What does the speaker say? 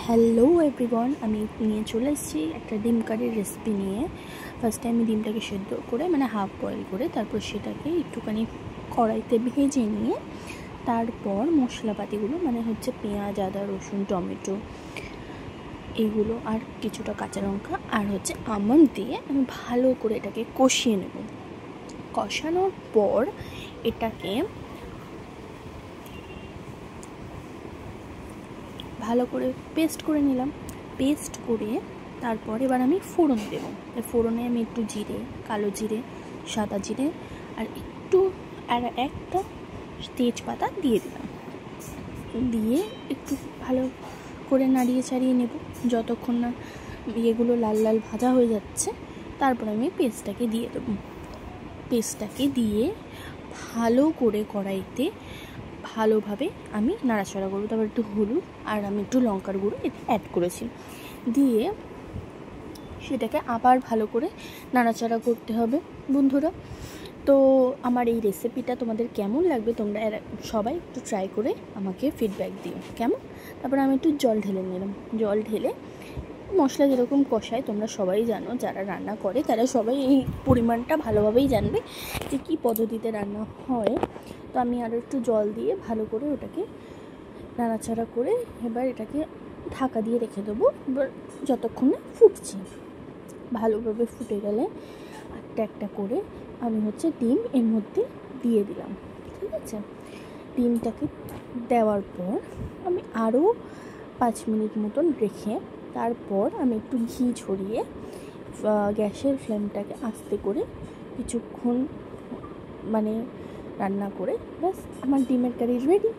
Hello everyone, আমি নিয়ে চলে এসেছি একটা ডিম কারির রেসিপি নিয়ে। ফার্স্টে আমি ডিমটাকে সেদ্ধ করে হাফ বয়েল করে তারপর সেটাকে একটুখানি কড়াইতে ভেজে নিয়ে তারপর মশলাপাতিগুলো হচ্ছে পেঁয়াজ, আদা, রসুন, টমেটো এগুলো আর কিছুটা কাঁচা লঙ্কা আর হচ্ছে আমন্ড দিয়ে আমি ভালো করে এটাকে কষিয়ে নেব। কষানোর পর এটাকে ভালো করে পেস্ট করে নিলাম। পেস্ট করে তারপর এবার আমি ফোড়ন দেব। ফোড়নে আমি একটু জিরে, কালো জিরে, সাদা জিরে আর একটা তেজপাতা দিয়ে দিলাম। দিয়ে একটু ভালো করে নাড়িয়ে চাড়িয়ে নেব যতক্ষণ না এগুলো লাল লাল ভাজা হয়ে যাচ্ছে। তারপর আমি পেস্টটাকে দিয়ে দেবো। পেস্টটাকে দিয়ে ভালো করে কড়াইতে ভালোভাবে আমি নাড়াচাড়া করবো। তারপর একটু হলুদ আর আমি একটু লঙ্কার গুঁড়ো অ্যাড করেছি, দিয়ে সেটাকে আবার ভালো করে নাড়াচাড়া করতে হবে। বন্ধুরা, তো আমার এই রেসিপিটা তোমাদের কেমন লাগবে তোমরা সবাই একটু ট্রাই করে আমাকে ফিডব্যাক দিও কেমন। তারপর আমি একটু জল ঢেলে নিলাম। জল ঢেলে মশলা যেরকম কষায় তোমরা সবাই জানো, যারা রান্না করে তারা সবাই এই পরিমাণটা ভালোভাবেই জানবে যে কী পদ্ধতিতে রান্না হয়। তো আমি আরও একটু জল দিয়ে ভালো করে ওটাকে নাড়াচাড়া করে এবার এটাকে ঢাকা দিয়ে রেখে দেবো। এবার যতক্ষণ না ফুটছে, ভালোভাবে ফুটে গেলে একটা একটা করে আমি ডিম এর মধ্যে দিয়ে দিলাম। ঠিক আছে, ডিমটাকে দেওয়ার পর আমি আরও 5 মিনিট মতন রেখে তারপর আমি একটু ঘি ছড়িয়ে গ্যাসের ফ্লেমটাকে আস্তে করে কিছুক্ষণ রান্না করে ব্যাস আমার ডিমের কারি রেডি।